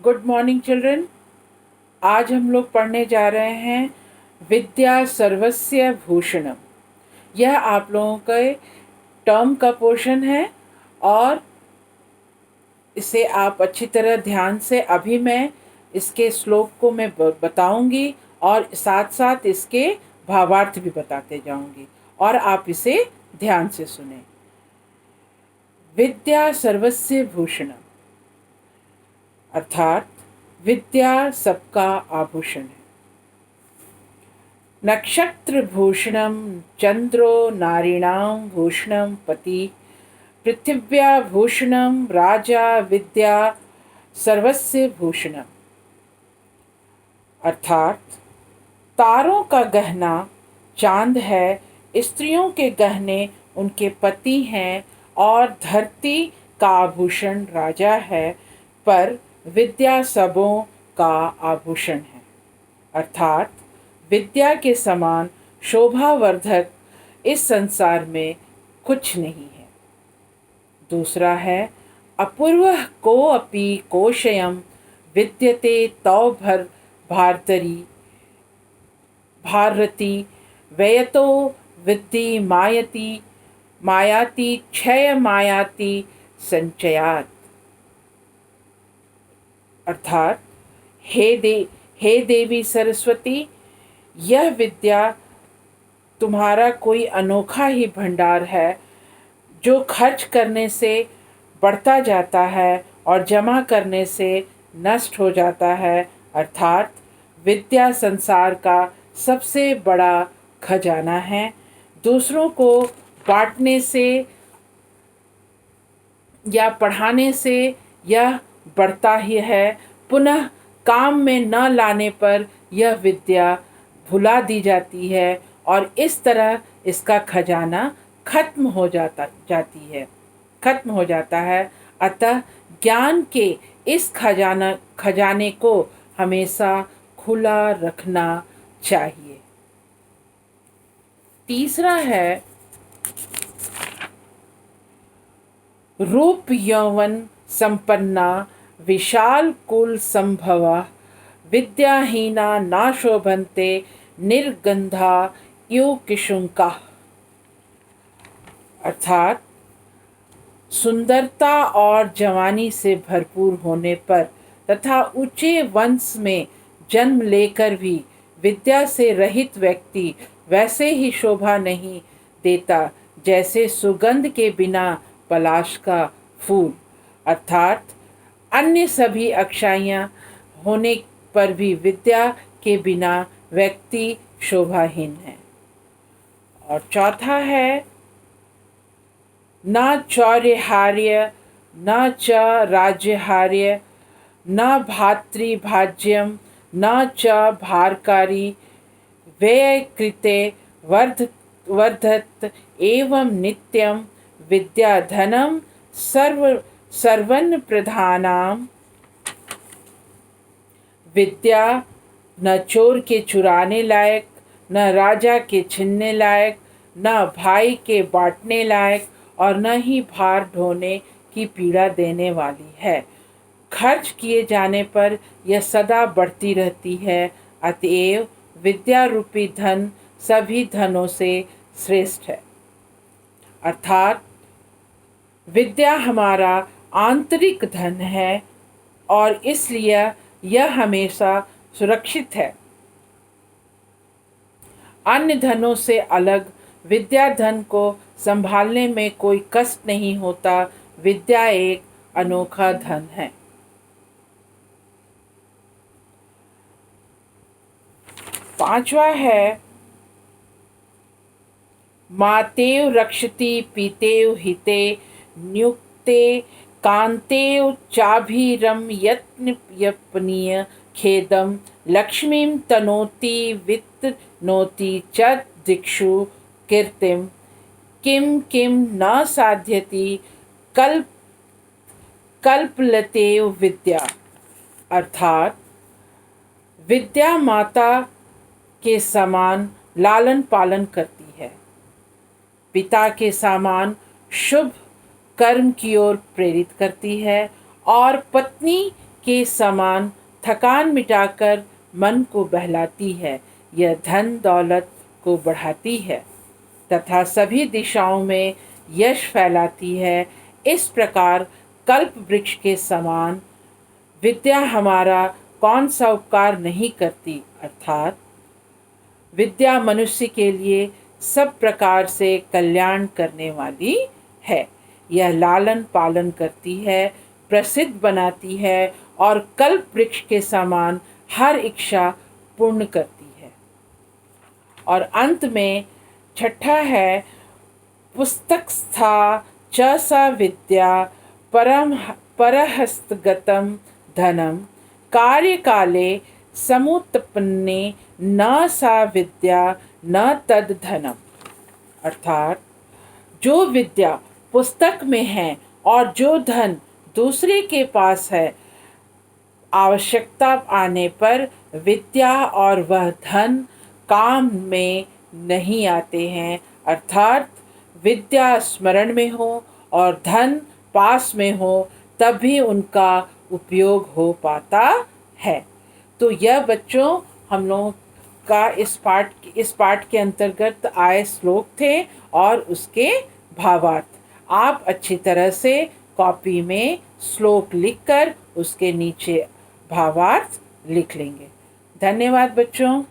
Good morning children. आज हम लोग पढ़ने जा रहे हैं विद्या सर्वस्य भूषणम। यह आप लोगों के टर्म का पोर्शन है और इसे आप अच्छी तरह ध्यान से, अभी मैं इसके श्लोक को मैं बताऊंगी और साथ साथ इसके भावार्थ भी बताते जाऊंगी और आप इसे ध्यान से सुने। विद्या सर्वस्य भूषणम अर्थात विद्या सबका आभूषण है। नक्षत्र भूषणम चंद्रो नारीणां भूषणम पति पृथिव्या भूषणम राजा विद्या सर्वस्य भूषणम अर्थात तारों का गहना चांद है, स्त्रियों के गहने उनके पति हैं और धरती का आभूषण राजा है, पर विद्या सबों का आभूषण है। अर्थात विद्या के समान शोभावर्धक इस संसार में कुछ नहीं है। दूसरा है अपूर्वः को अपि कोशयम विद्यते तौ भारती व्ययतो विद्धि मायाति क्षय मायाति संचयात अर्थात हे देवी सरस्वती, यह विद्या तुम्हारा कोई अनोखा ही भंडार है जो खर्च करने से बढ़ता जाता है और जमा करने से नष्ट हो जाता है। अर्थात विद्या संसार का सबसे बड़ा खजाना है। दूसरों को बांटने से या पढ़ाने से यह बढ़ता ही है, पुनः काम में न लाने पर यह विद्या भुला दी जाती है और इस तरह इसका खजाना खत्म हो जाता है। अतः ज्ञान के इस खजाने को हमेशा खुला रखना चाहिए। तीसरा है रूप यौवन संपन्ना विशाल कुल संभवा विद्याहीना ना शोभन्ते निर्गंधा इव किशुंका अर्थात सुंदरता और जवानी से भरपूर होने पर तथा ऊंचे वंश में जन्म लेकर भी विद्या से रहित व्यक्ति वैसे ही शोभा नहीं देता जैसे सुगंध के बिना पलाश का फूल। अर्थात अन्य सभी अक्षाइयाँ होने पर भी विद्या के बिना व्यक्ति शोभाहीन है। और चौथा है न चौर्यहार्य न च राज्यहार्य न भातृभाज्यम न च भारकारी व्यय कृते वर्धत एवं नित्यम विद्याधनम सर्वन्न प्रधानाम विद्या न चोर के चुराने लायक, न राजा के छीनने लायक, न भाई के बांटने लायक और न ही भार ढोने की पीड़ा देने वाली है। खर्च किए जाने पर यह सदा बढ़ती रहती है। अतएव विद्या रूपी धन सभी धनों से श्रेष्ठ है। अर्थात विद्या हमारा आंतरिक धन है और इसलिए यह हमेशा सुरक्षित है। अन्य धनों से अलग विद्या धन को संभालने में कोई कष्ट नहीं होता। विद्या एक अनोखा धन है। पांचवा है मातेव रक्षति पीतेव हिते नियुक्ते कांतेव चाभिरम यत्नपनीय खेदम लक्ष्मीं तनोति वित्तनोति च दिक्षु कीर्तिम किम किम न साध्यति कल्पलतेव विद्या अर्थात विद्या माता के समान लालन पालन करती है, पिता के समान शुभ कर्म की ओर प्रेरित करती है और पत्नी के समान थकान मिटाकर मन को बहलाती है। यह धन दौलत को बढ़ाती है तथा सभी दिशाओं में यश फैलाती है। इस प्रकार कल्प वृक्ष के समान विद्या हमारा कौन सा उपकार नहीं करती, अर्थात विद्या मनुष्य के लिए सब प्रकार से कल्याण करने वाली है। यह लालन पालन करती है, प्रसिद्ध बनाती है और कल्प वृक्ष के समान हर इच्छा पूर्ण करती है। और अंत में छठा है, पुस्तकस्था च सा विद्या परहस्तगतं धनम कार्यकाले समुत्पन्ने न सा विद्या न तद धनम। अर्थात जो विद्या पुस्तक में है और जो धन दूसरे के पास है, आवश्यकता आने पर विद्या और वह धन काम में नहीं आते हैं। अर्थात विद्या स्मरण में हो और धन पास में हो तब भी उनका उपयोग हो पाता है। तो यह बच्चों हम लोगों का इस पाठ के अंतर्गत आए श्लोक थे और उसके भावार्थ। आप अच्छी तरह से कॉपी में श्लोक लिखकर उसके नीचे भावार्थ लिख लेंगे। धन्यवाद बच्चों।